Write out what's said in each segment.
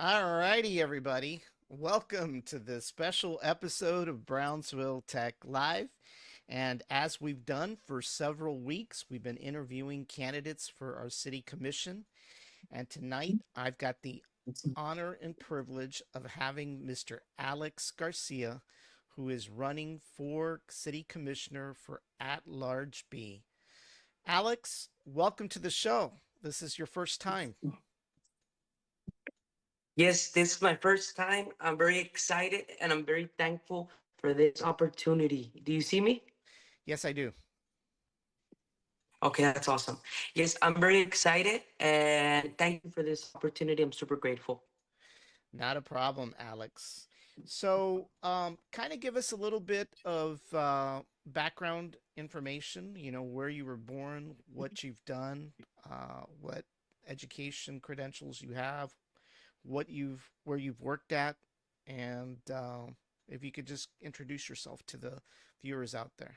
All righty, everybody. Welcome to this special episode of Brownsville Tech Live. And as we've done for several weeks, we've been interviewing candidates for our city commission. And tonight, I've got the honor and privilege of having Mr. Alex Garcia, who is running for city commissioner for At Large B. Alex, welcome to the show. This is your first time. Yes, this is my first time. I'm very excited and I'm very thankful for this opportunity. Do you see me? Yes, I do. Okay, that's awesome. Yes, I'm very excited and thank you for this opportunity. I'm super grateful. Not a problem, Alex. So, kind of give us a little bit of background information, where you were born, what you've done, what education credentials you have, where you've worked at, and if you could just introduce yourself to the viewers out there.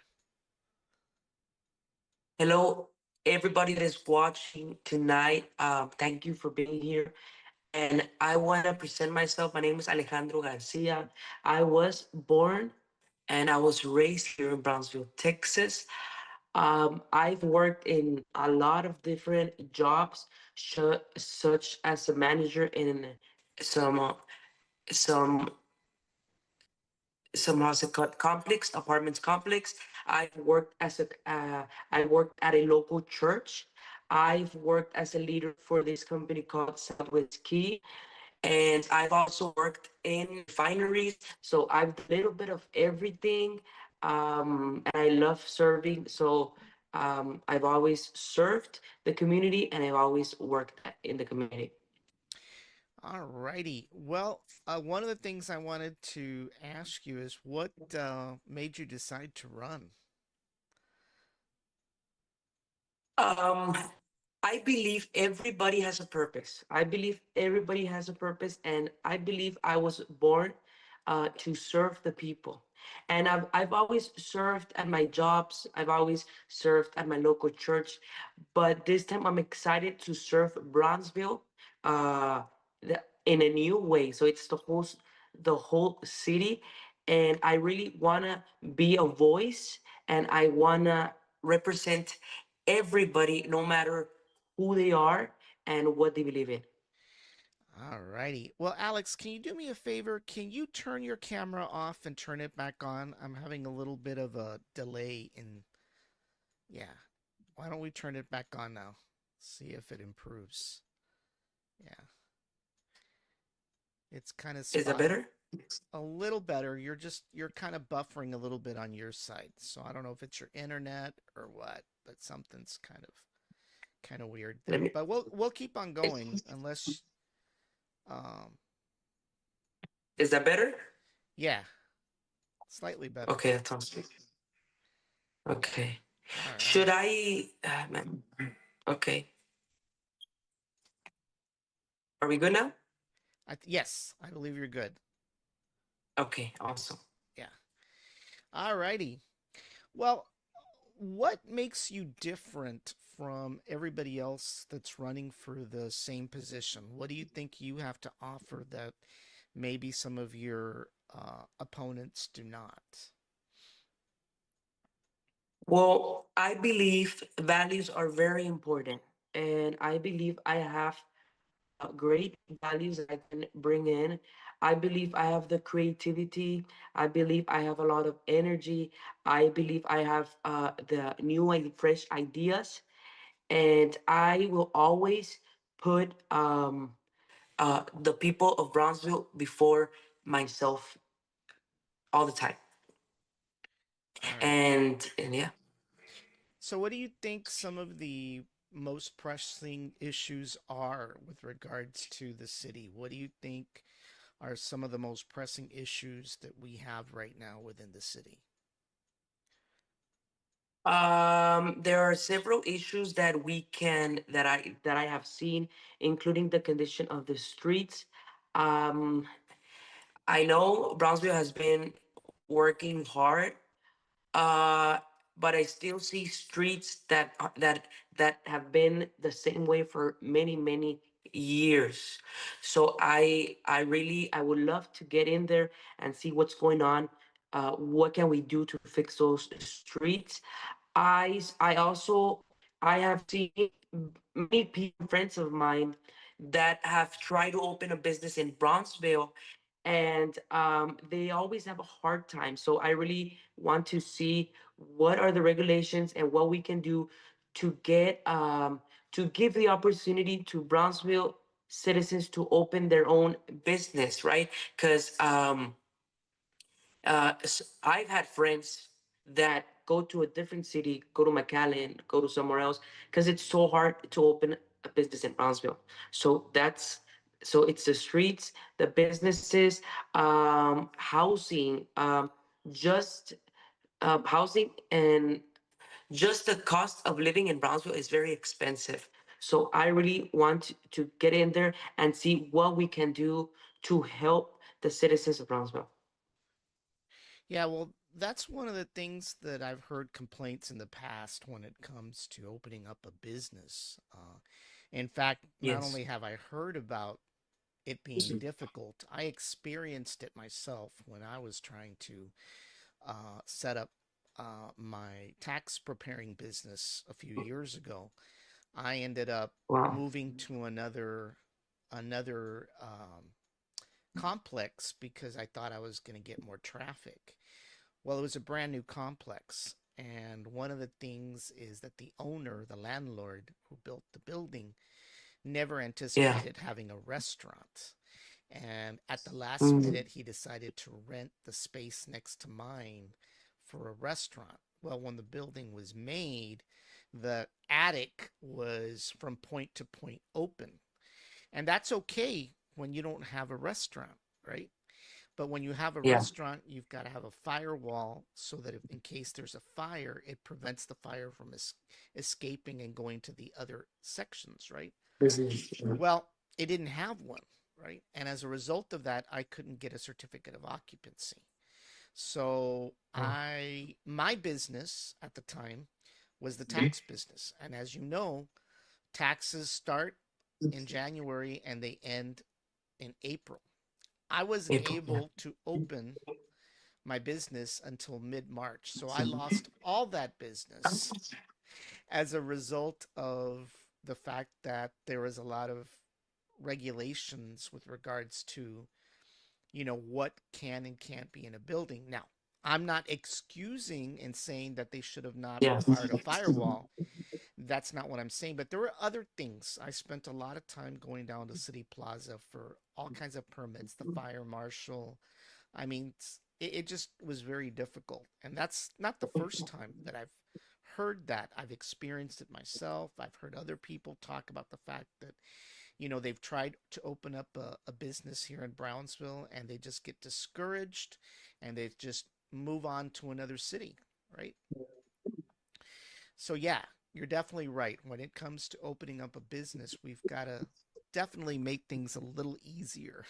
Hello, everybody that is watching tonight. Thank you for being here. And I want to present myself. My name is Alejandro Garcia. I was born and I was raised here in Brownsville, Texas. I've worked in a lot of different jobs, such as a manager in some uh, some some how's it called complex apartments complex. I've worked as a I worked at a local church. I've worked as a leader for this company called Southwest Key, and I've also worked in refineries. So I've done a little bit of everything, and I love serving. So I've always served the community, and I've always worked in the community. All righty. Well, one of the things I wanted to ask you is what made you decide to run? Um, I believe everybody has a purpose. I believe everybody has a purpose, and I believe I was born to serve the people. And I've always served at my jobs. I've always served at my local church, but this time I'm excited to serve Bronzeville uh, in a new way. So it's the whole city, and I really wanna be a voice, and I wanna represent everybody, no matter who they are and what they believe in. All righty. Well, Alex, can you do me a favor? Can you turn your camera off and turn it back on? I'm having a little bit of a delay in. Yeah. Why don't we turn it back on now? See if it improves. Yeah. It's kind of Is that spotty. better? A little better. You're kind of buffering a little bit on your side. So I don't know if it's your internet or what, but something's kind of weird Let there. me. But we'll keep on going unless um Is that better? yeah, slightly better. Okay, that sounds good. Okay. All Should right. I? Okay. Are we good now? Yes, I believe you're good. Okay, awesome. Yeah. All righty. Well, what makes you different from everybody else that's running for the same position? What do you think you have to offer that maybe some of your opponents do not? Well, I believe values are very important, and I believe I have great values that I can bring in. I believe I have the creativity. I believe I have a lot of energy. I believe I have the new and fresh ideas, and I will always put the people of Brownsville before myself all the time. All right. And yeah. So, what do you think some of the most pressing issues are with regards to the city? What do you think are some of the most pressing issues that we have right now within the city? There are several issues that I have seen, including the condition of the streets. Um, I know Brownsville has been working hard, uh, but I still see streets that have been the same way for many years. So I would love to get in there and see what's going on. What can we do to fix those streets? I also I have seen many people, friends of mine, that have tried to open a business in Bronxville, and they always have a hard time. So I really want to see what are the regulations and what we can do to get to give the opportunity to Brownsville citizens to open their own business, right? Because I've had friends that go to a different city, go to McAllen, go to somewhere else, because it's so hard to open a business in Brownsville. So it's the streets, the businesses, housing, just housing, and just the cost of living in Brownsville is very expensive. So I really want to get in there and see what we can do to help the citizens of Brownsville. Yeah, well, that's one of the things that I've heard complaints in the past when it comes to opening up a business. In fact, not Yes. only have I heard about it being difficult, I experienced it myself when I was trying to set up my tax preparing business a few years ago. I ended up Wow. moving to another complex because I thought I was going to get more traffic. Well, it was a brand new complex. And one of the things is that the owner, the landlord who built the building, never Yeah. anticipated having a restaurant. And at the last Mm, minute, he decided to rent the space next to mine for a restaurant. Well, when the building was made, the attic was from point to point open. And that's okay when you don't have a restaurant, right? But when you have a yeah. restaurant, you've got to have a firewall so that if, in case there's a fire, it prevents the fire from escaping and going to the other sections, right? Mhm. Well, it didn't have one, right? And as a result of that, I couldn't get a certificate of occupancy. So Oh, my business at the time was the tax business. And as you know, taxes start in January and they end in April. I wasn't April. Yeah. able to open my business until mid March. So I lost all that business as a result of the fact that there was a lot of regulations with regards to, what can and can't be in a building. Now, I'm not excusing and saying that they should have not Yeah. required a firewall. That's not what I'm saying. But there were other things. I spent a lot of time going down to City Plaza for all kinds of permits, the fire marshal. I mean, it just was very difficult. And that's not the first time that I've heard that. I've experienced it myself. I've heard other people talk about the fact that, they've tried to open up a business here in Brownsville and they just get discouraged and they just move on to another city, right? So, yeah, you're definitely right. When it comes to opening up a business, we've got to definitely make things a little easier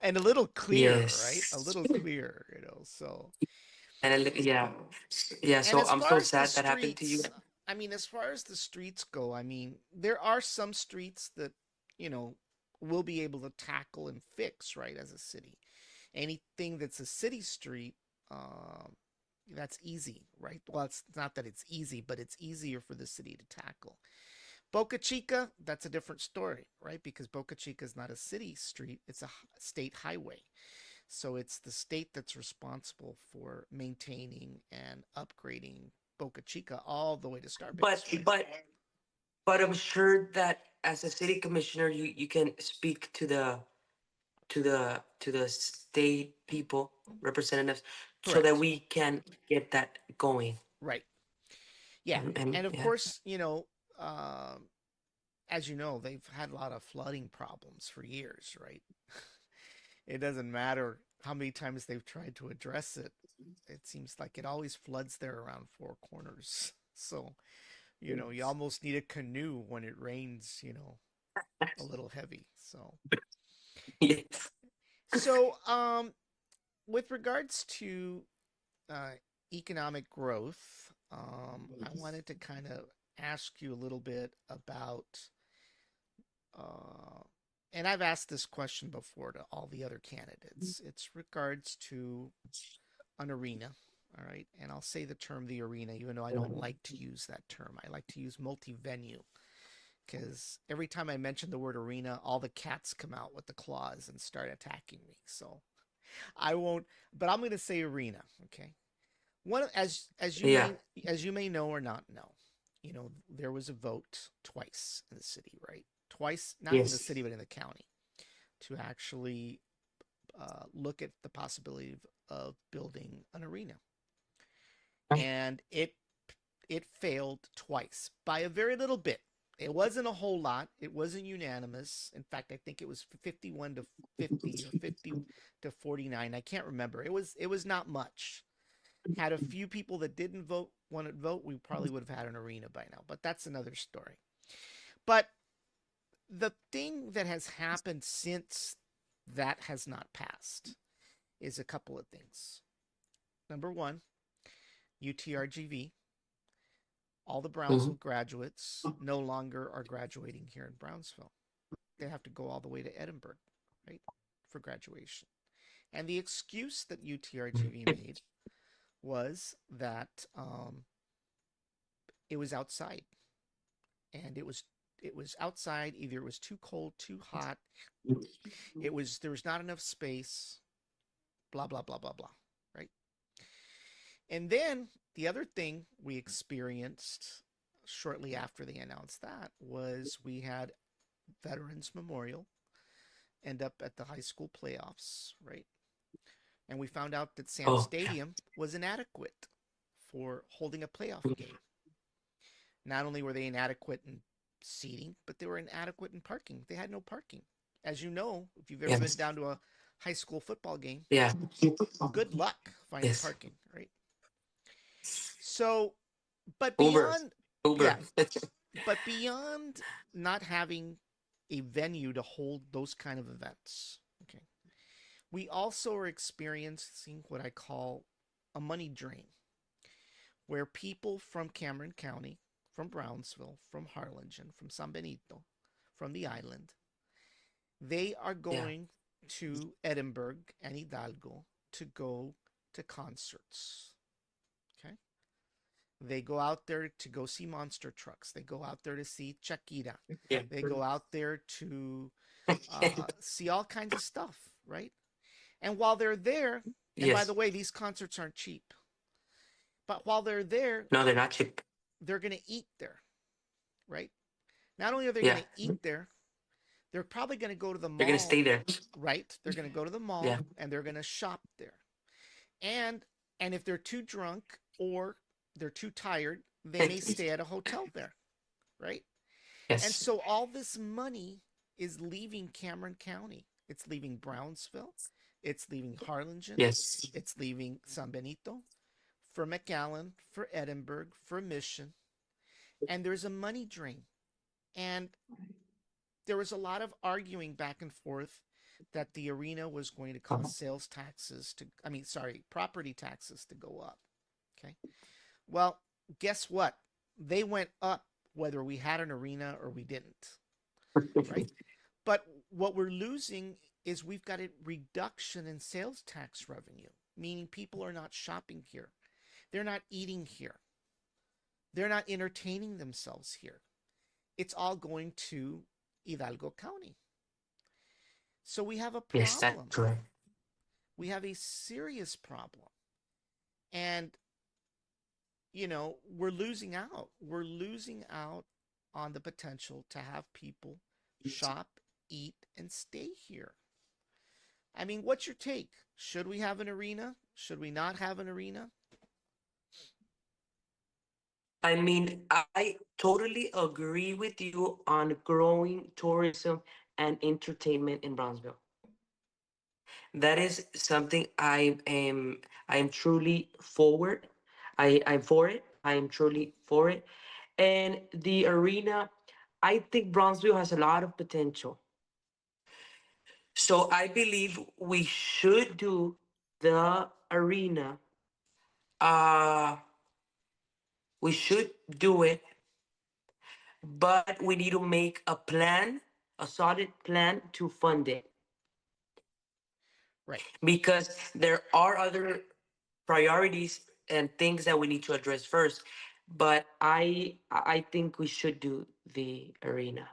and a little clearer, right? A Yes. little clearer, So, Yeah. Yeah. and So as I'm far so as the sad that happened to you. streets, I mean, as far as the streets go, I mean, there are some streets that, you know, we'll be able to tackle and fix, right, as a city. Anything that's a city street, um, that's easy, right? Well, it's not that it's easy, but it's easier for the city to tackle. Boca Chica, that's a different story, right? Because Boca Chica is not a city street, it's a state highway. So it's the state that's responsible for maintaining and upgrading Boca Chica all the way to But Starbase, right? but but I'm sure that as a city commissioner, you can speak to the state people representatives so that Correct. we can get that going. Right. Yeah. And And of yeah. course, um, as you know, they've had a lot of flooding problems for years, right? It doesn't matter how many times they've tried to address it. It seems like it always floods there around four corners. So, you almost need a canoe when it rains, a little heavy. Yes. So, with regards to uh, economic growth, I wanted to kind of ask you a little bit about and I've asked this question before to all the other candidates. It's regards to an arena. All right. And I'll say the term the arena, even though I don't like to use that term. I like to use multi venue because every time I mention the word arena, all the cats come out with the claws and start attacking me. So I won't, but I'm going to say arena. Okay. One as you Yeah. may know or not know, there was a vote twice in the city, right? Twice, not in the city, Yes. but in the county, to actually look at the possibility of building an arena, and it failed twice by a very little bit. It wasn't a whole lot. It wasn't unanimous. In fact, I think it was 51 to 50 or 50 to 49. I can't remember. It was not much. Had a few people that didn't vote want to vote, we probably would have had an arena by now. But that's another story. But the thing that has happened since that has not passed is a couple of things. Number one, UTRGV, all the Mhm. Brownsville graduates no longer are graduating here in Brownsville. They have to go all the way to Edinburgh, right, for graduation. And the excuse that UTRGV made was that it was outside, and it was outside. Either it was too cold, too hot. There was not enough space. Blah blah blah blah blah. Right. And then the other thing we experienced shortly after they announced that was we had Veterans Memorial end up at the high school playoffs, right? And we found out that Sam Oh, yeah. Stadium was inadequate for holding a playoff game. Not only were they inadequate in seating, but they were inadequate in parking. They had no parking. As you know, if you've ever been Yes. down to a high school football game, Yeah. good luck finding Yes. parking, right? So, but Uber. beyond, yeah, Uber. but beyond not having a venue to hold those kind of events, okay, we also are experiencing what I call a money drain, where people from Cameron County, from Brownsville, from Harlingen, from San Benito, from the island, they are Yeah. going to Edinburgh and Hidalgo to go to concerts. Okay. They go out there to go see monster trucks. They go out there to see Shakira. Yeah. They go out there to see all kinds of stuff, right? And while they're there, and by the Yes. way, these concerts aren't cheap, but while they're there, No, they're not cheap. they're going to eat there, right? Not only are they going Yeah. to eat there, they're probably going to go to the They're gonna mall, stay there. right? They're going to go to the Yeah. mall and they're going to shop there. And and if they're too drunk or they're too tired, they may stay at a hotel there, right? And Yes. so all this money is leaving Cameron County. It's leaving Brownsville. It's leaving Harlingen. Yes. It's leaving San Benito for McAllen, for Edinburgh, for Mission. And there's a money drain. And there was a lot of arguing back and forth that the arena was going to cause sales taxes to, I mean, sorry, property taxes to go up. Okay. Well, guess what? They went up whether we had an arena or we didn't, right? But what we're losing is we've got a reduction in sales tax revenue, meaning people are not shopping here. They're not eating here. They're not entertaining themselves here. It's all going to Hidalgo County. So we have a Yes, that's problem. correct. We have a serious problem. And, we're losing out. We're losing out on the potential to have people shop, eat, and stay here. I mean, what's your take? Should we have an arena? Should we not have an arena? I mean, I totally agree with you on growing tourism and entertainment in Brownsville. That is something I am truly forward. I'm for it. I am truly for it. And the arena, I think Brownsville has a lot of potential. So I believe we should do the arena. Uh we should do it, but we need to make a plan, a solid plan to fund it, Right. because there are other priorities and things that we need to address first. But I think we should do the arena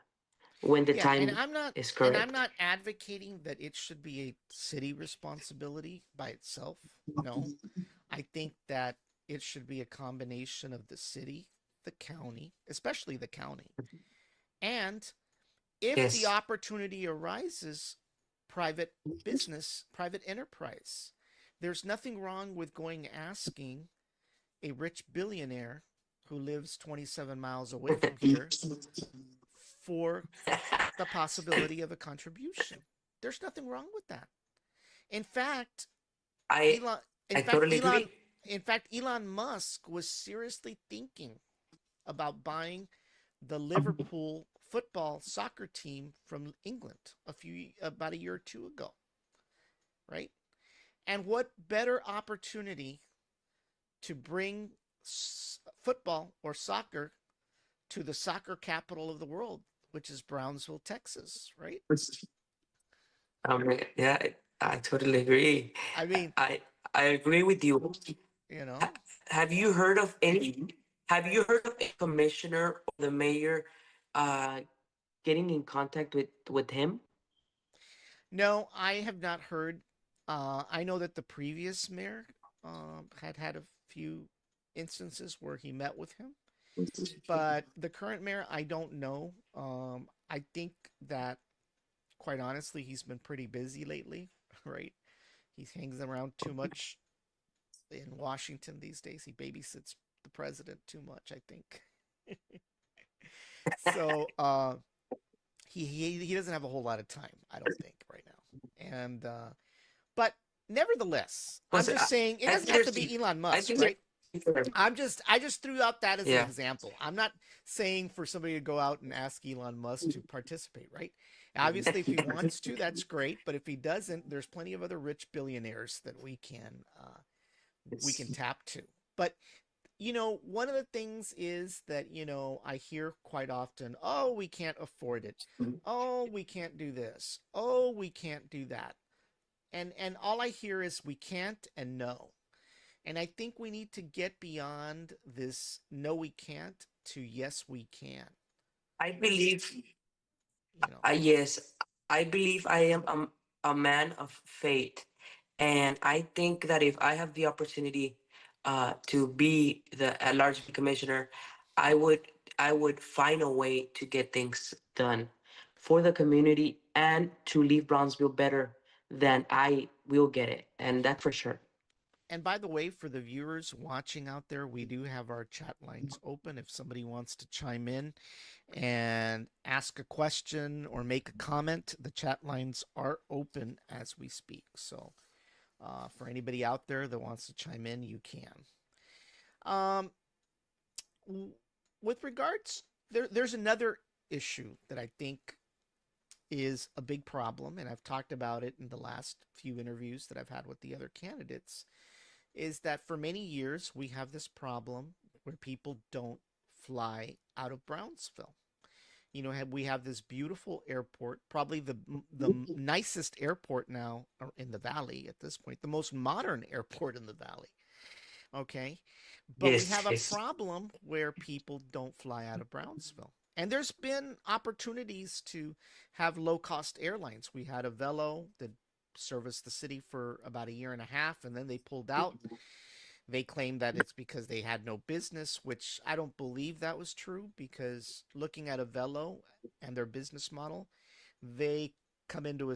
when the Yeah, time is and I'm correct. not advocating that it should be a city responsibility by itself. No. I think that it should be a combination of the city, the county, especially the county, and if the Yes. opportunity arises, private business, private enterprise. There's nothing wrong with going asking a rich billionaire who lives 27 miles away from here for the possibility of a contribution. There's nothing wrong with that. In fact, I Elon in I fact totally Elon agree. in fact Elon Musk was seriously thinking about buying the Liverpool football soccer team from England about a year or two ago, right? And what better opportunity to bring football or soccer to the soccer capital of the world, which is Brownsville, Texas, right? Yeah, I totally agree. I mean, I I agree with you. you Ha- know, Have you heard of any? Have you heard of a commissioner or the mayor uh, getting in contact with him? no, I have not heard. I know that the previous mayor had a few instances where he met with him, but the current mayor, I don't know. I think that, quite honestly, he's been pretty busy lately, right? He hangs around too much in Washington these days. He babysits the president too much, I think. So he doesn't have a whole lot of time, I don't think, right now. And but nevertheless, I'm Was just saying it I doesn't think have to there's be Elon I Musk, think right? there's I just threw out that as an yeah. example. I'm not saying for somebody to go out and ask Elon Musk to participate, right? Obviously, if he wants to, that's great. But if he doesn't, there's plenty of other rich billionaires that we can tap to. But one of the things is that I hear quite often, "Oh, we can't afford it. Oh, we can't do this. Oh, we can't do that." And all I hear is we can't and no. And I think we need to get beyond this no we can't to yes we can, I believe you know. yes, I believe I am a man of faith. And I think that if I have the opportunity to be the LRGB commissioner, I would I would find a way to get things done for the community and to leave Brownsville better than I will get it. And that's for sure. And by the way, for the viewers watching out there, we do have our chat lines open if somebody wants to chime in and ask a question or make a comment. The chat lines are open as we speak. So, for anybody out there that wants to chime in, you can. Um, with regards, there's another issue that I think is a big problem, and I've talked about it in the last few interviews that I've had with the other candidates, is that for many years we have this problem where people don't fly out of Brownsville. We have this beautiful airport, probably the nicest airport now in the valley at this point, the most modern airport in the valley. Okay, but we have Yes, a yes. problem where people don't fly out of Brownsville. And there's been opportunities to have low cost airlines. We had a Velo that serviced the city for about a year and a half, and then they pulled out. They claimed that it's because they had no business, which I don't believe that was true, because looking at a Velo and their business model, they come into a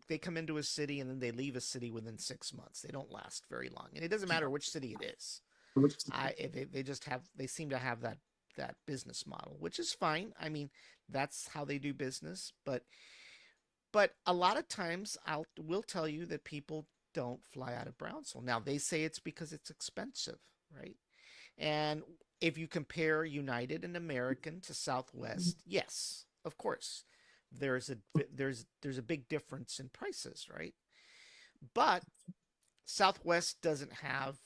they come into a city and then they leave a city within 6 months. They don't last very long, and it doesn't matter which city it is. They just have they seem to have that business model, which is fine. I mean, that's how they do business. But a lot of times I'll will tell you that people don't fly out of Brownsville. Now they say it's because it's expensive, right? And if you compare United and American to Southwest, yes, of course, there's a there's a big difference in prices, right? But Southwest doesn't have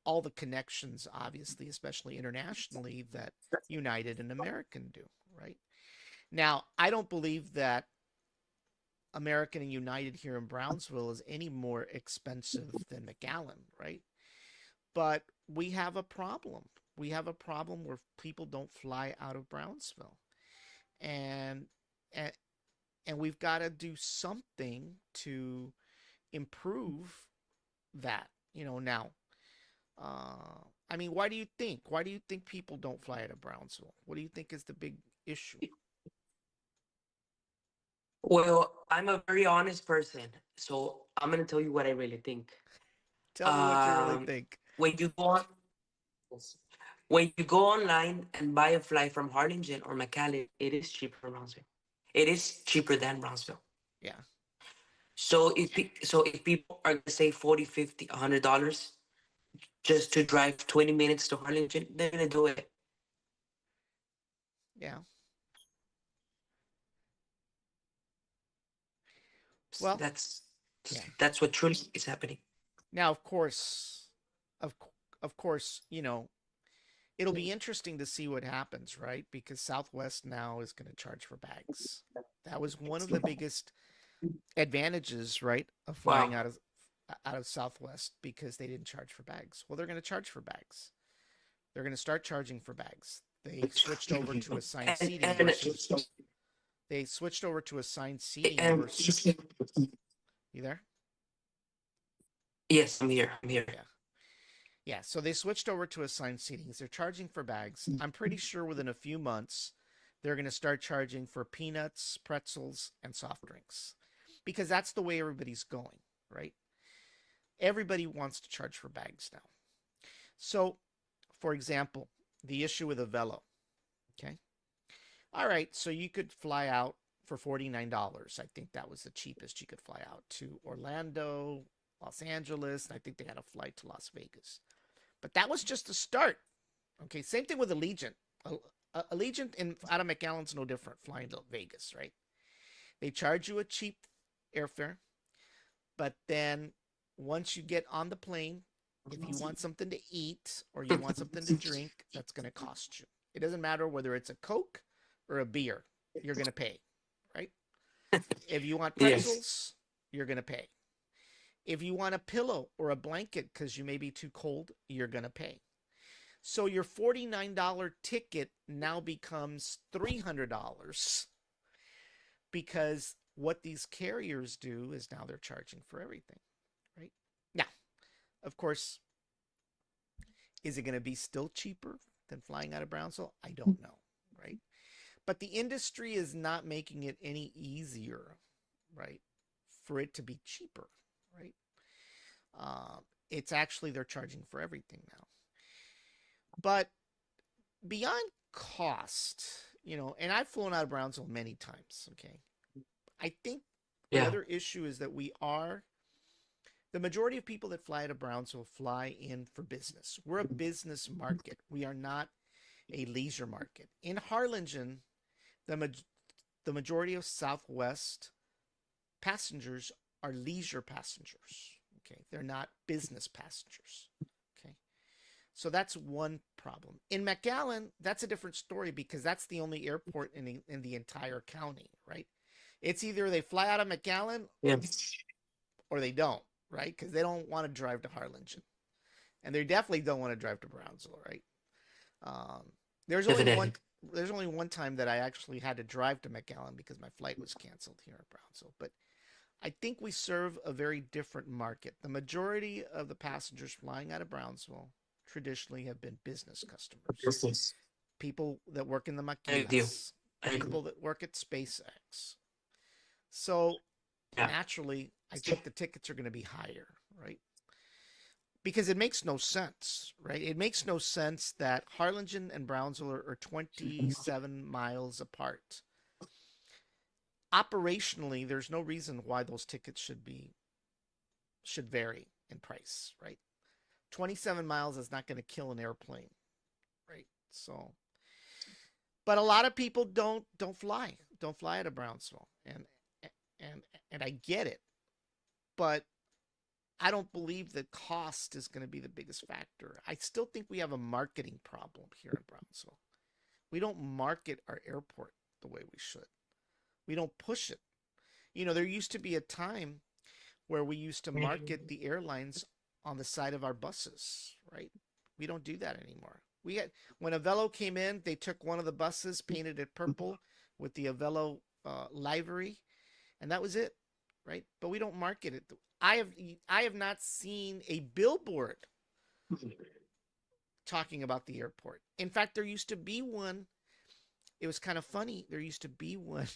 all the connections, obviously, especially internationally, that United and American do, right? Now, I don't believe that American and United here in Brownsville is any more expensive than McAllen, right? But we have a problem. We have a problem where people don't fly out of Brownsville. And and, and we've got to do something to improve that, now. I mean, why do you think? Why do you think people don't fly out of Brownsville? What do you think is the big issue? Well, I'm a very honest person, so I'm gonna tell you what I really think. Tell me what you really Um, think. when you go on, when you go online and buy a flight from Harlingen or McAllen, it is cheaper than Brownsville. It is cheaper than Brownsville. Yeah. So if people are gonna say 40, 50, $100 just to drive 20 minutes to Harlingen, they're gonna do it. Yeah. Well, That's yeah. that's what truly is happening. Now, of of course, it'll be interesting to see what happens, right? Because Southwest now is going to charge for bags. That was one of the biggest advantages, right, of flying Wow. out of Southwest because they didn't charge for bags. Well, they're going to charge for bags. They're going to start charging for bags. And They switched over to assigned seating and versus you there? yes, I'm here. I'm here. Yeah. Yeah, so they switched over to assigned seatings. They're charging for bags. I'm pretty sure within a few months, they're going to start charging for peanuts, pretzels, and soft drinks because that's the way everybody's going, right? Everybody wants to charge for bags now. So, for example, the issue with a Velo, okay? All right, so you could fly out for $49. I think that was the cheapest you could fly out to Orlando, Los Angeles, and I think they had a flight to Las Vegas. But that was just the start. Okay, same thing with Allegiant. Allegiant out of McAllen's no different flying to Vegas, right? They charge you a cheap airfare, but then once you get on the plane, if you want something to eat or you want something to drink, that's going to cost you. It doesn't matter whether it's a Coke or a beer, you're going to pay, right? If you want Yes, pretzels, you're going to pay. If you want a pillow or a blanket because you may be too cold, you're going to pay. So your $49 ticket now becomes $300 because what these carriers do is now they're charging for everything, right? Now, of course, is it going to be still cheaper than flying out of Brownsville? I don't know, right? But the industry is not making it any easier, right, for it to be cheaper, right? It's actually they're charging for everything now. But beyond cost, and I've flown out of Brownsville many times, okay? I think the yeah, other issue is that the majority of people that fly out of Brownsville fly in for business. We're a business market. We are not a leisure market. In Harlingen, the, the majority of Southwest passengers are leisure passengers. Okay, they're not business passengers. Okay, so that's one problem. In McAllen, that's a different story because that's the only airport in the entire county, right? It's either they fly out of McAllen yeah, or they don't, right? Because they don't want to drive to Harlingen, and they definitely don't want to drive to Brownsville, right? Um, there's only one. definitely. There's only one time that I actually had to drive to McAllen because my flight was canceled here in Brownsville. But I think we serve a very different market. The majority of the passengers flying out of Brownsville traditionally have been business customers, Yes, people that work in the I agree. maquilas, I agree. people that work at SpaceX. So Yeah, naturally, I think the tickets are going to be higher, right? Because it makes no sense, right? It makes no sense that Harlingen and Brownsville are 27 miles apart. Operationally, there's no reason why those tickets should vary in price, right? 27 miles is not going to kill an airplane, right? So, but a lot of people don't fly out of Brownsville, and and I get it, but I don't believe that cost is going to be the biggest factor. I still think we have a marketing problem here in Brownsville. We don't market our airport. the way we should. We don't push it. There used to be a time where we used to market the airlines on the side of our buses, right? We don't do that anymore. We had When Avello came in, they took one of the buses, painted it purple with the Avello livery, and that was it, right? But we don't market it. I have I have not seen a billboard talking about the airport. In fact, there used to be one. It was kind of funny. There used to be one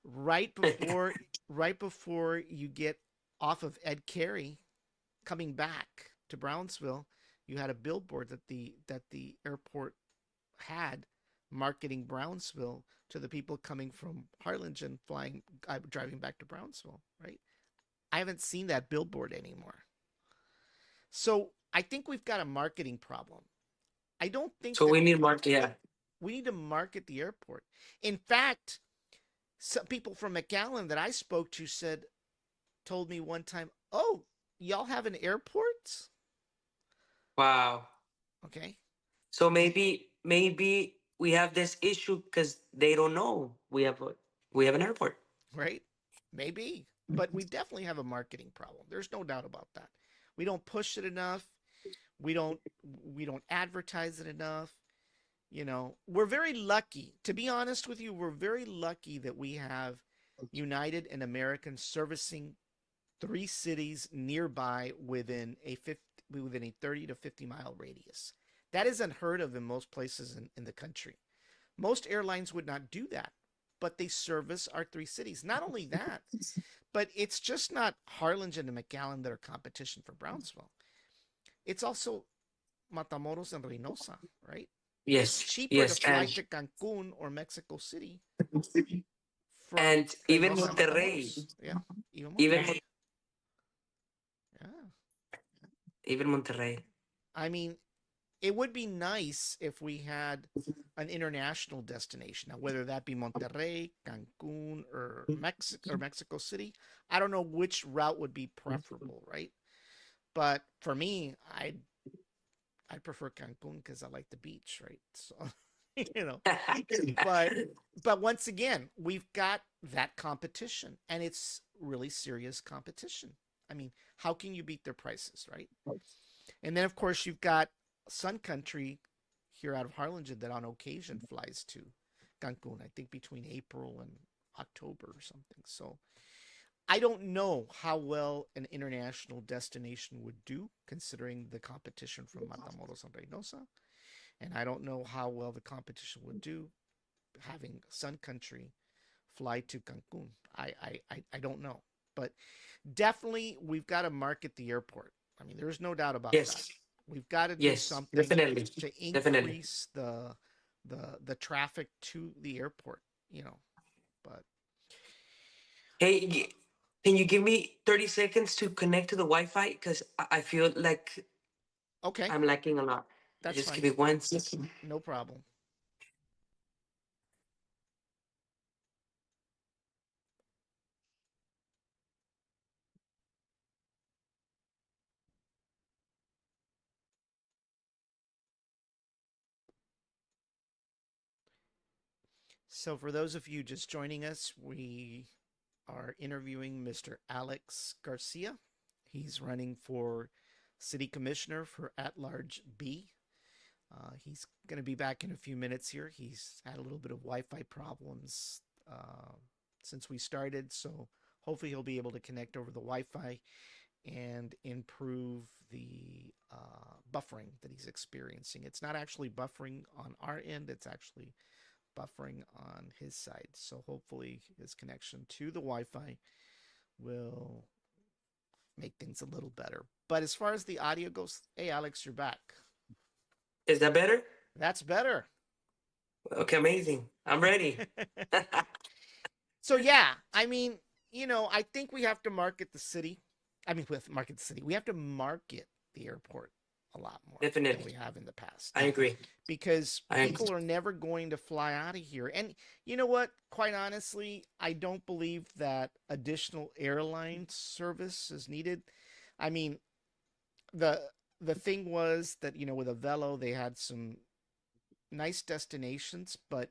right before right before you get off of Ed Carey coming back to Brownsville. You had a billboard that the airport had marketing Brownsville to the people coming from Harlingen flying driving back to Brownsville, right? I haven't seen that billboard anymore. So I think we've got a marketing problem. I don't think So that we need more. Yeah. we need to market the airport. In fact, some people from McAllen that I spoke to told me one time, "Oh, y'all have an airport?" Wow. Okay, So maybe we have this issue because they don't know we have an airport. right? Maybe, but we definitely have a marketing problem. There's no doubt about that. We don't push it enough. We don't we don't advertise it enough. We're very lucky. To be honest with you, we're very lucky that we have United and American servicing three cities nearby within a 30 to 50-mile radius. That is unheard of in most places in the country. Most airlines would not do that, but they service our three cities. Not only that, but it's just not Harlingen and McAllen that are competition for Brownsville. It's also Matamoros and Reynosa, right? It's Yes, cheaper to yes, fly to Cancun or Mexico City from and even Reynosa and Monterrey, Matamoros. Yeah, even even Monterrey. Yeah. even Monterrey. I mean, it would be nice if we had an international destination. Now, whether that be Monterrey, Cancun, or Mexico City, I don't know which route would be preferable, right? But for me, I'd prefer Cancun because I like the beach, right? So, you know, but but once again, we've got that competition, and it's really serious competition. I mean, how can you beat their prices, right? And then of course you've got Sun Country here out of Harlingen that on occasion flies to Cancun. I think between April and October or something. So I don't know how well an international destination would do considering the competition from Matamoros and Reynosa. And I don't know how well the competition would do having Sun Country fly to Cancun. I don't know. But definitely we've got to market the airport. I mean, there's no doubt about that. Yes, We've got to do yes, something definitely, to definitely. increase the traffic to the airport, you know. But Hey, can you give me 30 seconds to connect to the Wi-Fi? Because I feel like okay, I'm lacking a lot. that's Just give fine. me 1 second. No problem. So for those of you just joining us, we are interviewing Mr. Alex Garcia. He's running for city commissioner for at large B. He's going to be back in a few minutes here. He's had a little bit of Wi Fi problems since we started, so hopefully he'll be able to connect over the Wi Fi and improve the buffering that he's experiencing. It's not actually buffering on our end, it's actually buffering on his side. So hopefully his connection to the Wi Fi will make things a little better. But as far as the audio goes, hey, Alex, you're back. Is that better? That's better. Okay, amazing. I'm ready. So yeah, I mean, I think we have to market the city. I mean, with market the city, we have to market the airport a lot more than we Definitely. have in the past I agree. because I agree. people are never going to fly out of here. And you know what? Quite honestly, I don't believe that additional airline service is needed. I mean, the the thing was that with Avello they had some nice destinations, but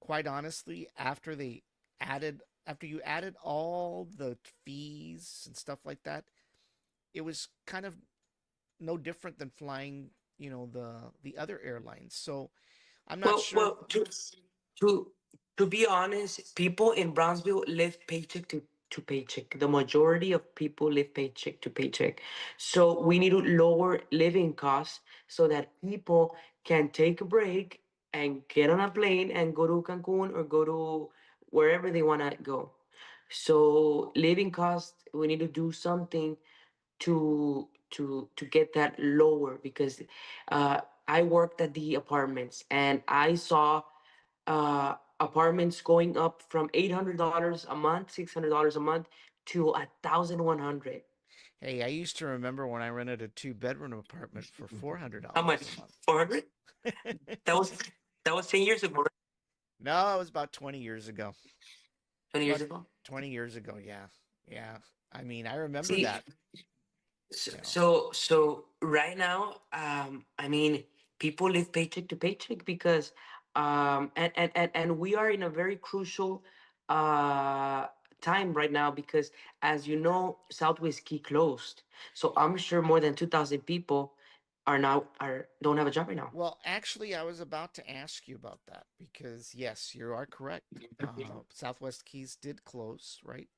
quite honestly, after you added all the fees and stuff like that, it was kind of no different than flying, the other airlines. So I'm not Well, sure. well, to to be honest, people in Brownsville live paycheck to paycheck. The majority of people live paycheck to paycheck. So we need to lower living costs so that people can take a break and get on a plane and go to Cancun or go to wherever they want to go. So living costs, we need to do something to get that lower because uh, I worked at the apartments and I saw apartments going up from $800 a month, $600 a month to 1,100. Hey, I used to remember when I rented a two-bedroom apartment for four hundred How dollars a much? month. 400? That was that was 10 years ago, right? No, it was about 20 years ago. 20 years About ago. 20 years ago, yeah. Yeah. I mean, I remember See, that, so, you know. so right now, I mean, people live paycheck to paycheck because, and we are in a very crucial uh time right now because, as you know, Southwest Key closed. So I'm sure more than 2,000 people are now are don't have a job right now. Well, actually, I was about to ask you about that because, yes, you are correct. Southwest Keys did close, right?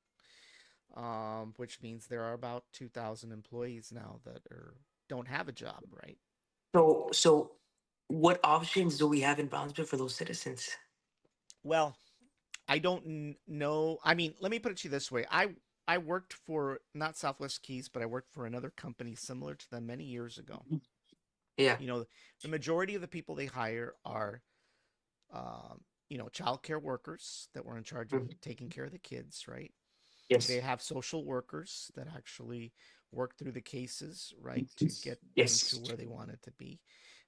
Which means there are about 2,000 employees now that don't have a job, right? So what options do we have in Brownsville for those citizens? Well, I don't know. I mean, let me put it to you this way. I worked for not Southwest Keys, but I worked for another company similar to them many years ago. Yeah. You know, the majority of the people they hire are childcare workers that were in charge of Mhm. taking care of the kids, right? They Yes. have social workers that actually work through the cases, right, to get them to Yes. where they wanted to be.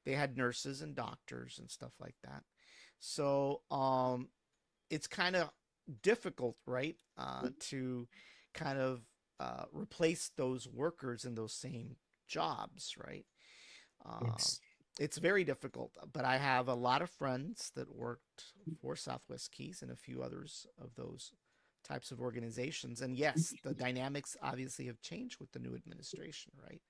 They had nurses and doctors and stuff like that. So it's kind of difficult, right, to kind of replace those workers in those same jobs, right? Um, Yes. it's very difficult, but I have a lot of friends that worked for Southwest Keys and a few others of those types of organizations. And yes, the dynamics obviously have changed with the new administration, right?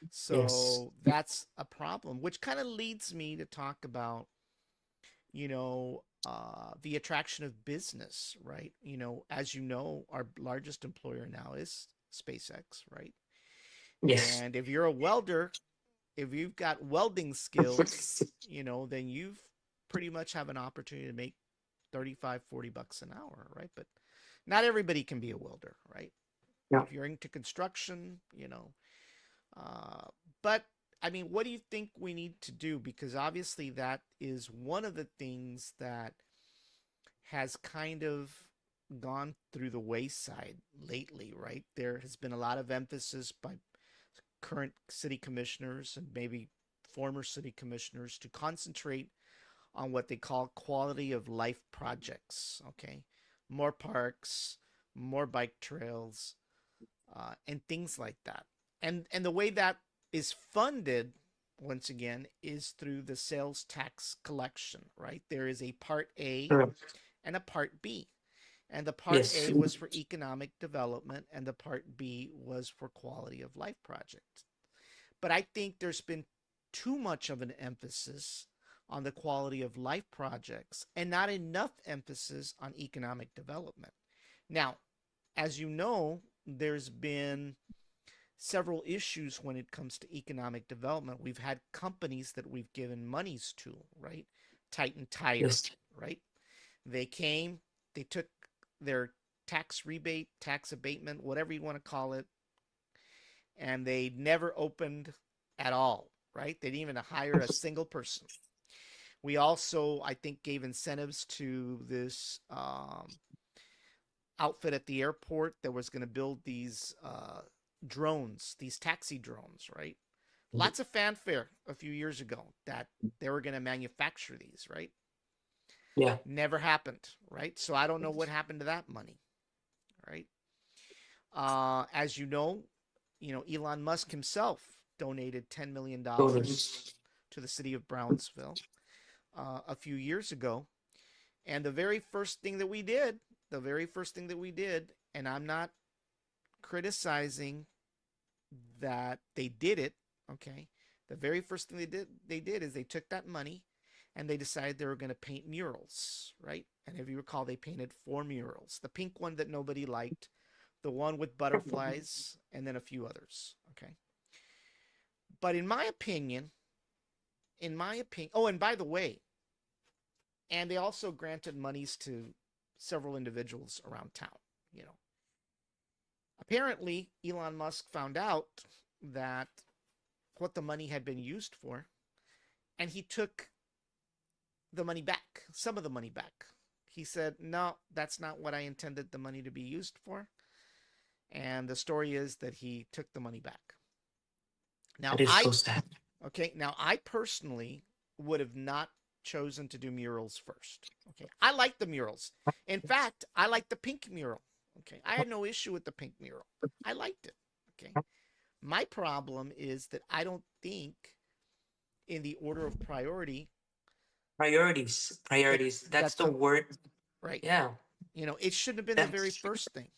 Yes. So that's a problem, which kind of leads me to talk about, the attraction of business, right? As you know, our largest employer now is SpaceX, right? Yes. And if you're a welder, if you've got welding skills, then you've pretty much have an opportunity to make 35, $40 an hour, right? But not everybody can be a welder, right? Yeah. If you're into construction, uh, but I mean, what do you think we need to do? Because obviously that is one of the things that has kind of gone through the wayside lately, right? There has been a lot of emphasis by current city commissioners and maybe former city commissioners to concentrate on what they call quality of life projects. Okay, more parks, more bike trails, and things like that. And the way that is funded, once again, is through the sales tax collection. Right, there is a part A Correct. and a part B. And the part Yes. A was for economic development, and the part B was for quality of life projects. But I think there's been too much of an emphasis on the quality of life projects and not enough emphasis on economic development. Now, as you know, there's been several issues when it comes to economic development. We've had companies that we've given monies to, right? Titan Tire, Yes. right? They came, they took their tax rebate, tax abatement, whatever you want to call it, and they never opened at all, right? They didn't even hire a single person. We also, I think, gave incentives to this outfit at the airport that was going to build these drones, these taxi drones, right? Lots of fanfare a few years ago that they were going to manufacture these, right? Yeah. Never happened, right? So I don't know what happened to that money, right? As you know, Elon Musk himself donated $10 million Totally. to the city of Brownsville a few years ago, And the very first thing that we did, and I'm not criticizing that they did it, okay? The very first thing they did is they took that money and they decided they were going to paint murals, right? And if you recall, they painted four murals. The pink one that nobody liked, the one with butterflies, and then a few others, okay? But oh, and by the way, and they also granted monies to several individuals around town, you know. Apparently, Elon Musk found out that what the money had been used for, and he took the money back, some of the money back. He said, "No, that's not what I intended the money to be used for." And the story is that he took the money back. Now, That is I so sad. okay, now I personally would have not chosen to do murals first. Okay. I like the murals. In fact, I like the pink mural. Okay. I had no issue with the pink mural. I liked it. Okay. My problem is that I don't think in the order of priority Priorities, that priorities. That's that the the word. right. Yeah, It shouldn't have been the very that's first thing.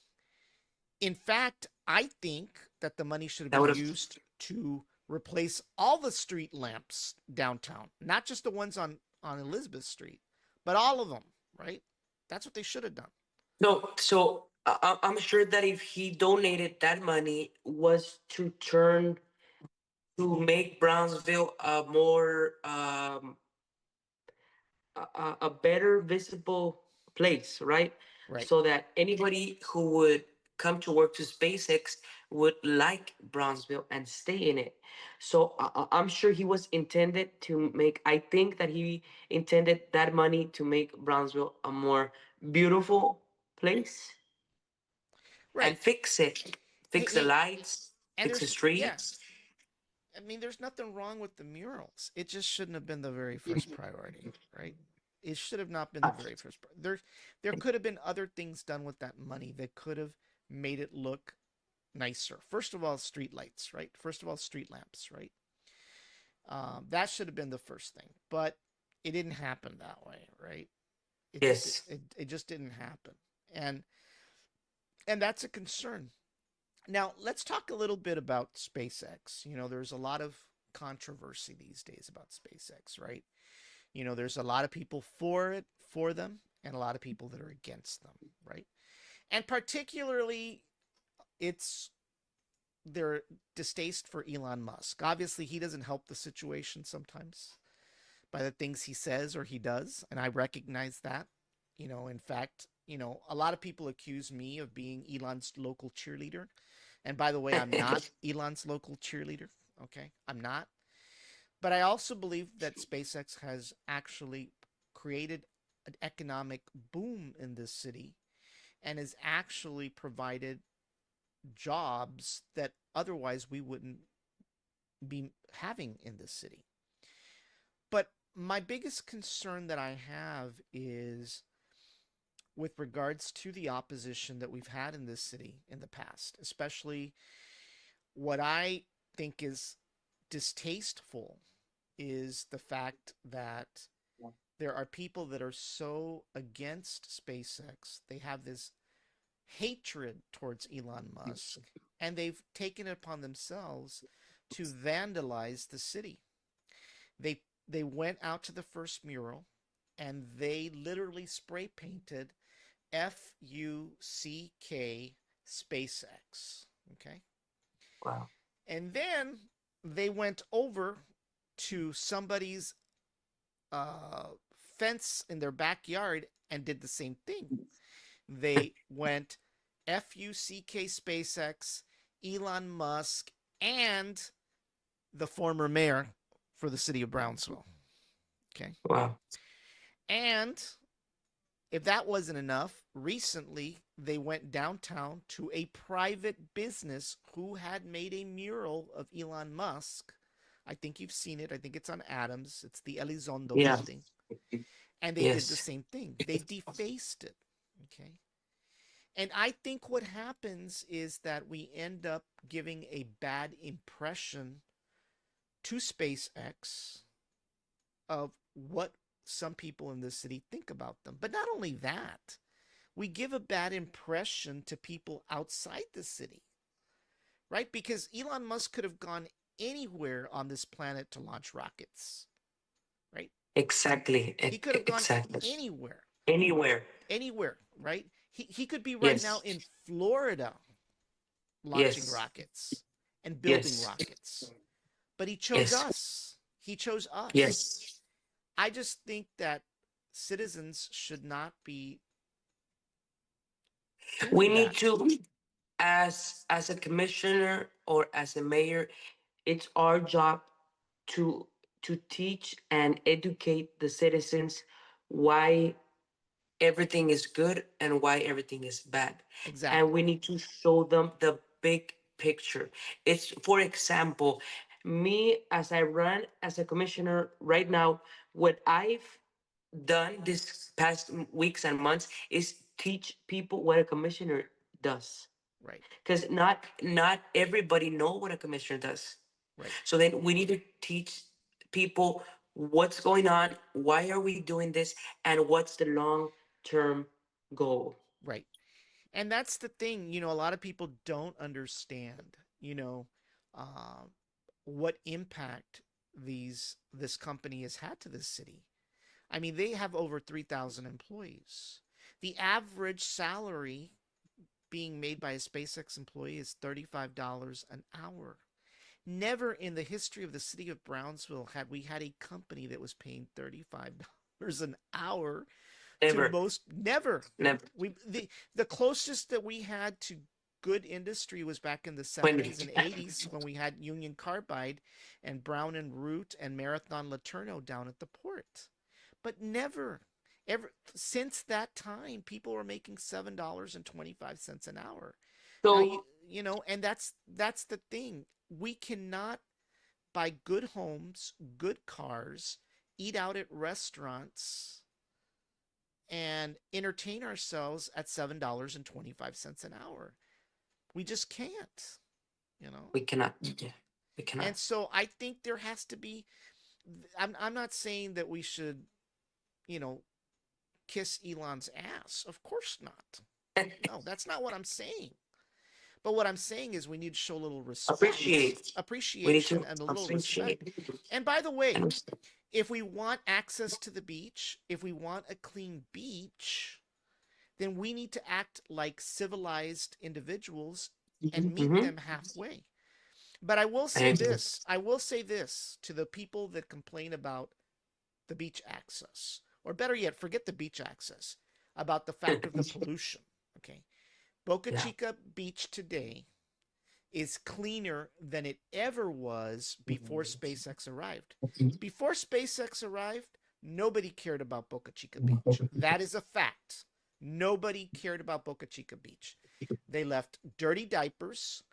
In fact, I think that the money should have that been would have. used to replace all the street lamps downtown, not just the ones on Elizabeth Street, but all of them, right? That's what they should have done. No, so I'm sure that if he donated that money was to turn to make Brownsville a more a better visible place, right? Right. So that anybody who would come to work to SpaceX would like Brownsville and stay in it. So I'm sure he was intended to make. I think that he intended that money to make Brownsville a more beautiful place and Right. fix it, fix the He, lights, and fix the there's yeah, streets. I mean there's nothing wrong with the murals. It just shouldn't have been the very first priority, right? It should have not been the very first. There could have been other things done with that money that could have made it look nicer. First of all, street lights, right? First of all, street lamps, right? That should have been the first thing, but it didn't happen that way, right? Yes, It just didn't happen, and and that's a concern. Now let's talk a little bit about SpaceX. There's a lot of controversy these days about SpaceX, right? There's a lot of people for them, and a lot of people that are against them, right? And particularly, it's their distaste for Elon Musk. Obviously, he doesn't help the situation sometimes by the things he says or he does, and I recognize that. In fact, a lot of people accuse me of being Elon's local cheerleader. And by the way, I'm not Elon's local cheerleader. Okay, I'm not. But I also believe that SpaceX has actually created an economic boom in this city and has actually provided jobs that otherwise we wouldn't be having in this city. But my biggest concern that I have is with regards to the opposition that we've had in this city in the past, especially what I think is distasteful is the fact that there are people that are so against SpaceX. They have this hatred towards Elon Musk, and they've taken it upon themselves to vandalize the city. They went out to the first mural and they literally spray painted FUCK SpaceX. Okay. wow. And then they went over to somebody's uh, fence in their backyard and did the same thing. They went FUCK SpaceX, Elon Musk, and the former mayor for the city of Brownsville. Okay. Wow. And if that wasn't enough, recently they went downtown to a private business who had made a mural of Elon Musk. I think you've seen it. I think it's on Adams. It's the Elizondo Yeah. building. And they did the Yes. same thing. They defaced it. Okay. And I think what happens is that we end up giving a bad impression to SpaceX of what some people in this city think about them. But not only that, we give a bad impression to people outside the city, right? Because Elon Musk could have gone anywhere on this planet to launch rockets, right? Exactly. He could have gone Exactly. anywhere, Anywhere. anywhere, right? He could be right now Yes. in Florida launching Yes. rockets and building Yes. rockets. But he chose Yes. us. He chose us. Yes. I just think that citizens should not be We doing need that. to, as a commissioner or as a mayor, it's our job to teach and educate the citizens why everything is good and why everything is bad. And we Exactly. need to show them the big picture. It's, for example, me as I run as a commissioner right now, what I've done this past weeks and months is teach people what a commissioner does, Right. because not everybody know what a commissioner does. Right. So then we need to teach people what's going on, why are we doing this, and what's the long term goal. Right. And that's the thing, a lot of people don't understand, um, what impact this company has had to this city. I mean, they have over 3,000 employees. The average salary being made by a SpaceX employee is $35 an hour. Never in the history of the city of Brownsville had we had a company that was paying $35 an hour to Never, most. Never. never. The closest that we had to good industry was back in the When 70s and 80s when we had Union Carbide and Brown and Root and Marathon Laterno down at the port. But never ever since that time people were making $7.25 an hour. Now so and that's the thing. We cannot buy good homes, good cars, eat out at restaurants and entertain ourselves at $7.25 an hour. We just can't, you know. we cannot, yeah, we cannot. And so I think there has to be. I'm not saying that we should, you know, kiss Elon's ass. Of course not. No, that's not what I'm saying. But what I'm saying is we need to show a little respect, Appreciate. We need appreciation, to and a little respect. appreciate. And by the way, And if we want access to the beach, if we want a clean beach, then we need to act like civilized individuals and meet mm-hmm. them halfway. But I will I say agree. this I will say this to the people that complain about the beach access, or better yet, forget the beach access, about the fact of the pollution. Okay. Boca Yeah. Chica Beach today is cleaner than it ever was before SpaceX arrived. Before SpaceX arrived, nobody cared about Boca Chica Beach. That is a fact. Nobody cared about Boca Chica Beach. They left dirty diapers,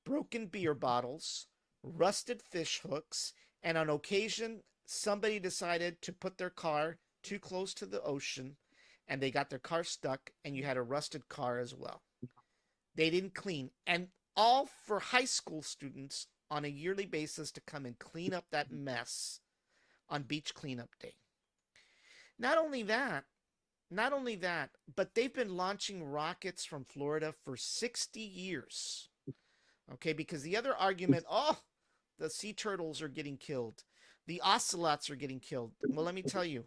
broken beer bottles, rusted fish hooks, and on occasion, somebody decided to put their car too close to the ocean and they got their car stuck, and you had a rusted car as well. They didn't clean. And all for high school students on a yearly basis to come and clean up that mess on beach cleanup day. Not only that, not only that, but they've been launching rockets from Florida for 60 years. Okay, because the other argument, oh, the sea turtles are getting killed, the ocelots are getting killed. Well, let me tell you,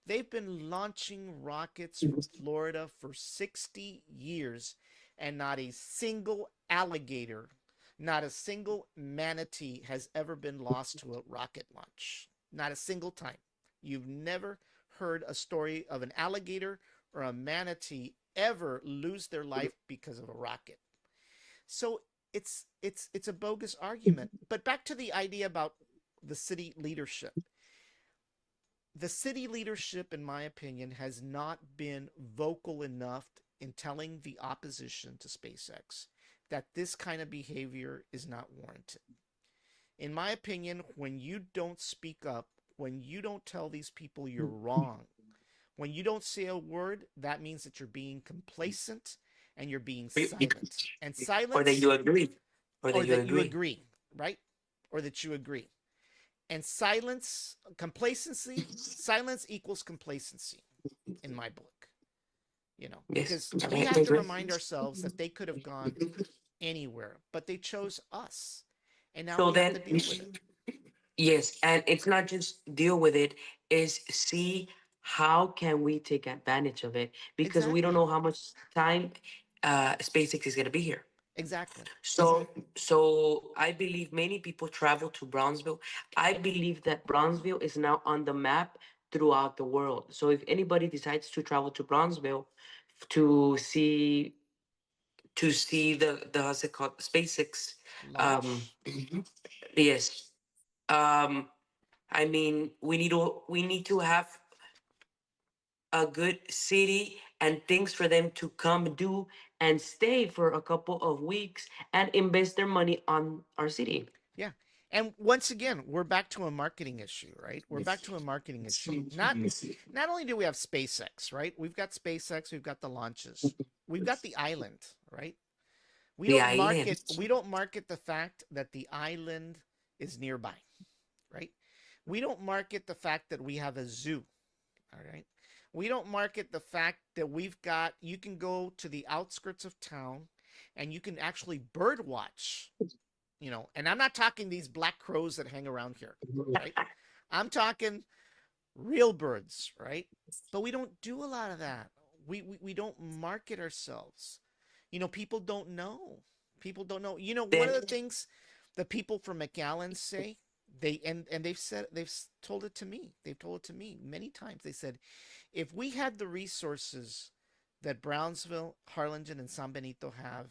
they've been launching rockets from Florida for 60 years, and not a single alligator, not a single manatee has ever been lost to a rocket launch. Not a single time. You've never heard a story of an alligator or a manatee ever lose their life because of a rocket. So it's a bogus argument. But back to the idea about the city leadership. The city leadership, in my opinion, has not been vocal enough in telling the opposition to SpaceX that this kind of behavior is not warranted. In my opinion, when you don't speak up, when you don't tell these people you're wrong, when you don't say a word, that means that you're being complacent and you're being silent. And Or that silence, you agree. Or that or you that you agree. agree, right? Or that you agree. And silence equals complacency in my book, Yes, because we I have to agree. remind ourselves that they could have gone anywhere, but they chose us. And now So we have then to deal with it. yes, and it's not just deal with it, is see how can we take advantage of it because we don't Exactly. know how much time SpaceX is going to be here. Exactly. So I believe many people travel to Brownsville. I believe that Brownsville is now on the map throughout the world. So if anybody decides to travel to Brownsville to see the how's it called, SpaceX, um, Launch. yes, um, I mean we need to have a good city and things for them to come do and stay for a couple of weeks and invest their money on our city. Yeah. And once again, we're back to a marketing issue, right? We're back to a marketing issue. Not only do we have SpaceX, right? We've got SpaceX, we've got the launches. We've got the island, right? We The don't island. market we don't market the fact that the island is nearby, right? We don't market the fact that we have a zoo, all right? We don't market the fact that we've got you can go to the outskirts of town and you can actually bird watch, and I'm not talking these black crows that hang around here, right? I'm talking real birds, right? But we don't do a lot of that. We don't market ourselves. People don't know. People don't know. One Then of the things the people from McAllen say, and they've told it to me. They've told it to me many times. They said, if we had the resources that Brownsville, Harlingen, and San Benito have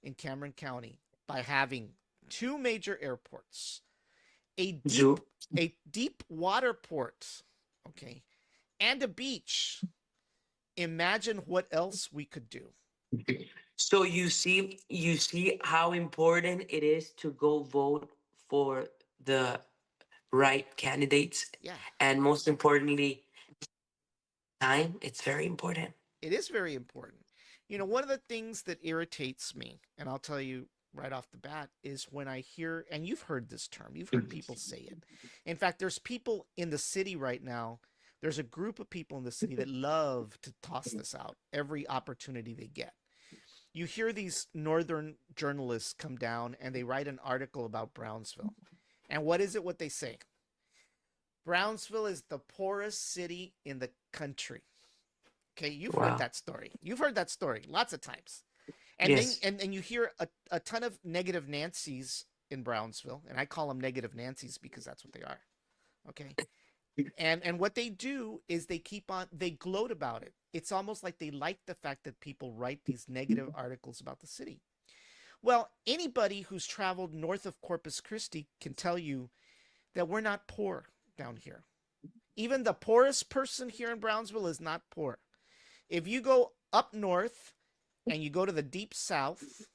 in Cameron County by having two major airports, a deep zoo. a deep water port, okay, and a beach. Imagine what else we could do. So you see how important it is to go vote for the right candidates, Yeah, and most importantly, time. It's very important. it is very important. One of the things that irritates me, and I'll tell you right off the bat, is when I hear, and you've heard this term, you've heard people say it. In fact, there's people in the city right now. There's a group of people in the city that love to toss this out every opportunity they get. You hear these northern journalists come down and they write an article about Brownsville. And what is it what they say? Brownsville is the poorest city in the country. Okay, you've heard Wow. that story. You've heard that story lots of times. And then Yes. and you hear a ton of negative Nancy's in Brownsville, and I call them negative Nancy's because that's what they are. Okay. And what they do is they gloat about it. It's almost like they like the fact that people write these negative articles about the city. Well, anybody who's traveled north of Corpus Christi can tell you that we're not poor down here. Even the poorest person here in Brownsville is not poor. If you go up north and you go to the deep south,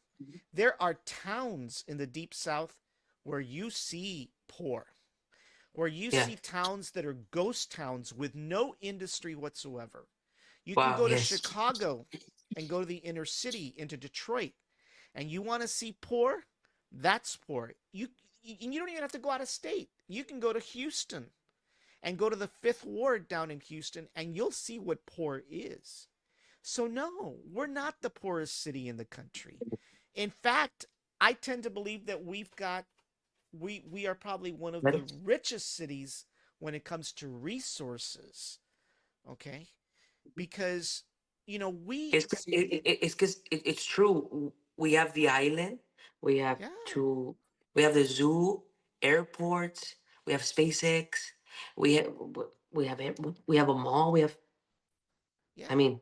there are towns in the deep south where you see poor, where you Yeah. see towns that are ghost towns with no industry whatsoever. You can Wow. go to Yes. Chicago and go to the inner city into Detroit, and you want to see poor, that's poor. You don't even have to go out of state. You can go to Houston and go to the Fifth Ward down in Houston, and you'll see what poor is. So no, we're not the poorest city in the country. In fact, I tend to believe that we are probably one of the richest cities when it comes to resources. Okay, because we It's true. We have the island. We have yeah to. We have the zoo, airports. We have SpaceX. We have we have a mall. We have. yeah. I mean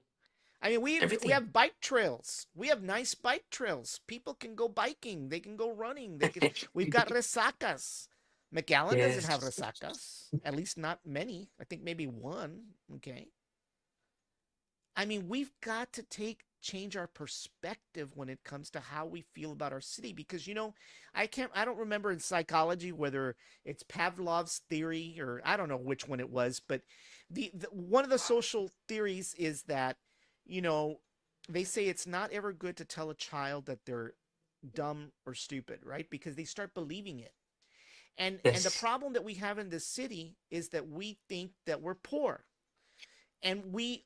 I mean, we everything. have bike trails. We have nice bike trails. People can go biking. They can go running. They can. We've got resacas. McAllen doesn't have Yes. resacas. At least not many. I think maybe one. Okay. I mean, we've got to change our perspective when it comes to how we feel about our city because I don't remember in psychology whether it's Pavlov's theory or I don't know which one it was, but the one of the social theories is that you know they say it's not ever good to tell a child that they're dumb or stupid, right? Because they start believing it. And the Yes. problem that we have in this city is that we think that we're poor, and we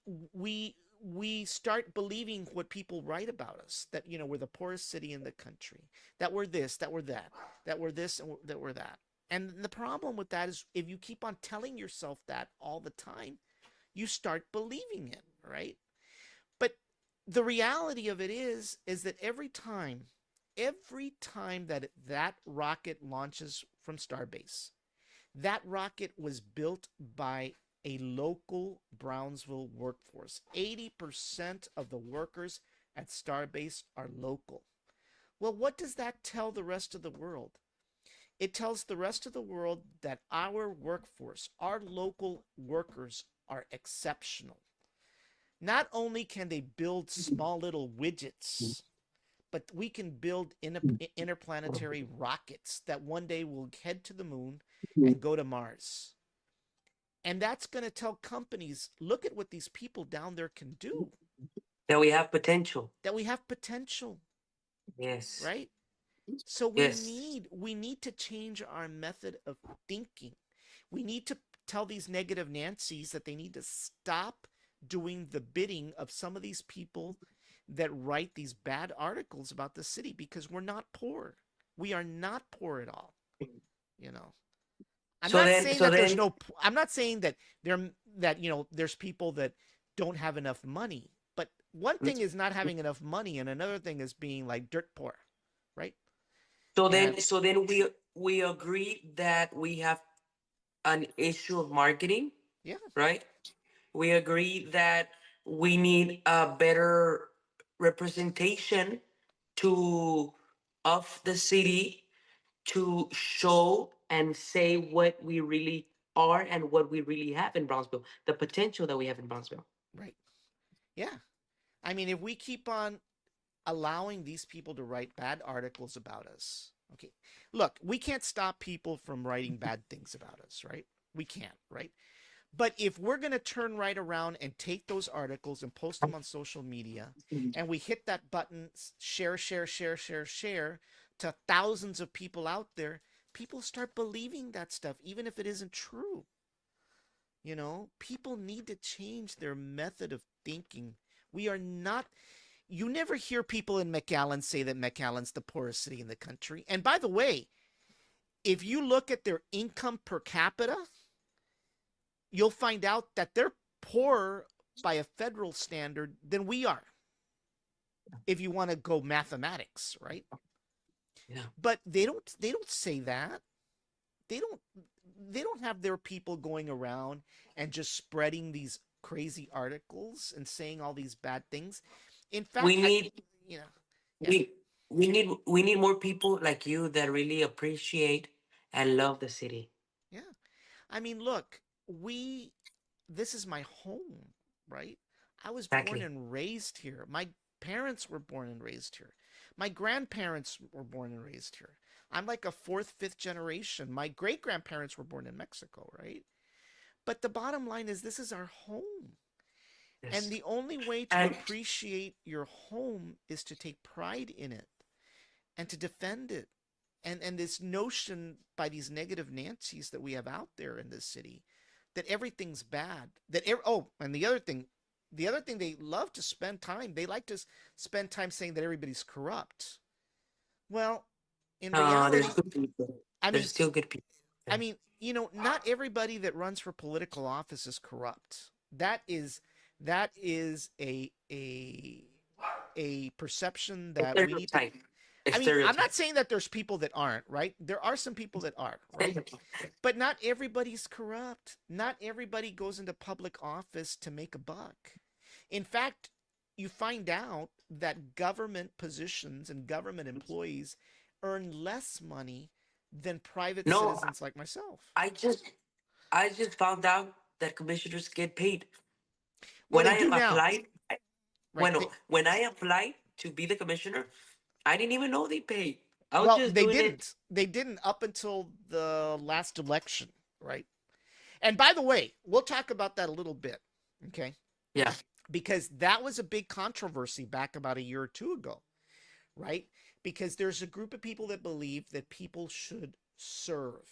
start believing what people write about us, that we're the poorest city in the country, that we're this, that we're that, that we're this, and that we're that. And the problem with that is, if you keep on telling yourself that all the time, you start believing it, right? But the reality of it is that every time that rocket launches from Starbase, that rocket was built by a local Brownsville workforce. 80% of the workers at Starbase are local. Well, what does that tell the rest of the world? It tells the rest of the world that our workforce, our local workers, are exceptional. Not only can they build small little widgets, but we can build interplanetary rockets that one day will head to the moon and go to Mars. And that's going to tell companies, look at what these people down there can do, That we have potential. that we have potential, Yes. right? So we Yes. need we need to change our method of thinking. We need to tell these negative Nancys that they need to stop doing the bidding of some of these people that write these bad articles about the city, because we're not poor. We are not poor at all, you know. I'm So not then, saying so that there's then, no I'm not saying that there's people that don't have enough money. But one thing is not having enough money, and another thing is being like dirt poor, right? And so then we agree that we have an issue of marketing, yeah, right? We agree that we need a better representation to of the city to show and say what we really are and what we really have in Brownsville, the potential that we have in Brownsville. right. Yeah. I mean, if we keep on allowing these people to write bad articles about us, okay. Look, we can't stop people from writing bad things about us, right? We can't, right? But if we're going to turn right around and take those articles and post them on social media, and we hit that button, share, share, share, share, share, to thousands of people out there, people start believing that stuff, even if it isn't true. People need to change their method of thinking. We are not, you never hear people in McAllen say that McAllen's the poorest city in the country. And by the way, if you look at their income per capita, you'll find out that they're poorer by a federal standard than we are, if you want to go mathematics, right? Yeah. But they don't say that. They don't they don't have their people going around and just spreading these crazy articles and saying all these bad things. In We fact, I need you know, yeah. we need more people like you that really appreciate and love the city. Yeah. I mean, look, we this is my home, right? I was born Exactly. and raised here. My parents were born and raised here. My grandparents were born and raised here. I'm like a fourth, fifth generation. My great grandparents were born in Mexico, right? But the bottom line is, this is our home. And Yes. the only way to And appreciate your home is to take pride in it and to defend it. And this notion by these negative Nancy's that we have out there in this city, that everything's bad. And the other thing they love to spend time. They like to spend time saying that everybody's corrupt. Well, in there's reality, good people. I There's mean, still good people. I Okay. mean, not everybody that runs for political office is corrupt. That is a perception A that we need to. stereotype. A I mean, I'm not stereotype. saying that there's people that aren't, right? There are some people that are, right? But not everybody's corrupt. Not everybody goes into public office to make a buck. In fact, you find out that government positions and government employees earn less money than private No, citizens like myself. I just I just found out that commissioners get paid. Well, When they I do now, applied, right? when I applied to be the commissioner, I didn't even know they paid. I was Well, just they doing it. didn't. They didn't up until the last election, right? And by the way, we'll talk about that a little bit, okay? Yeah. Because that was a big controversy back about a year or two ago, right? Because there's a group of people that believe that people should serve,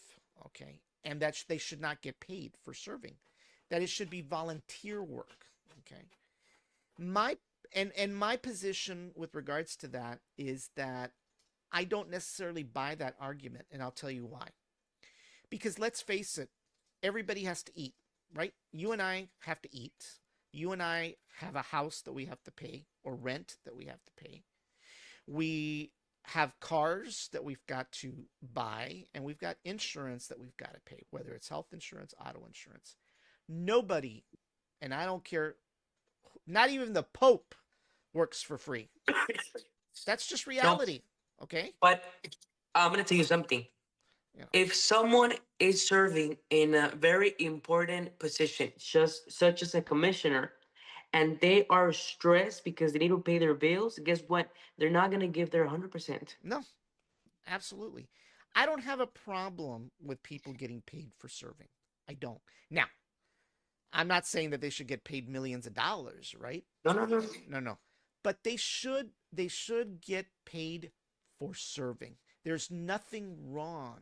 okay, and that they should not get paid for serving, that it should be volunteer work, okay. My and my position with regards to that is that I don't necessarily buy that argument, and I'll tell you why. Because let's face it, everybody has to eat, right? You and I have to eat. You and I have a house that we have to pay or rent that we have to pay. We have cars that we've got to buy, and we've got insurance that we've got to pay, whether it's health insurance, auto insurance. Nobody, and I don't care, not even the Pope works for free. That's just No, reality, okay? but I'm gonna tell you something. You know, If someone is serving in a very important position, just such as a commissioner, and they are stressed because they need to pay their bills, guess what? They're not gonna give their 100%. no, absolutely. I don't have a problem with people getting paid for serving. I don't. Now, I'm not saying that they should get paid millions of dollars, right? No, no, no. No, no. But they should get paid for serving. There's nothing wrong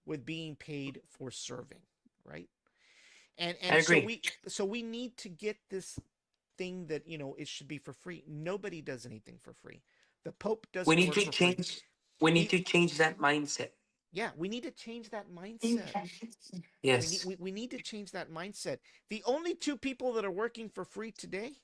with being paid for serving, right? And I and so agree. we need to get this thing that, it should be for free. Nobody does anything for free. The Pope We doesn't need work to for free. change. We need The to change that mindset. Yeah, we need to change that mindset. Yes. We need to change that mindset. The only two people that are working for free today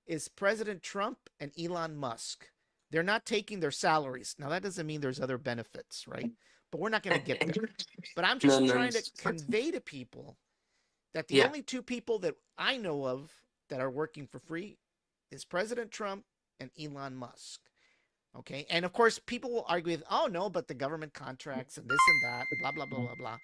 is President Trump and Elon Musk. They're not taking their salaries. Now that doesn't mean there's other benefits, right? But we're not going to get there. But I'm No, just no. trying to convey to people that the Yeah. only two people that I know of that are working for free is President Trump and Elon Musk. Okay. And of course, people will argue with, oh, no, but the government contracts and this and that, blah, blah, blah, blah, blah.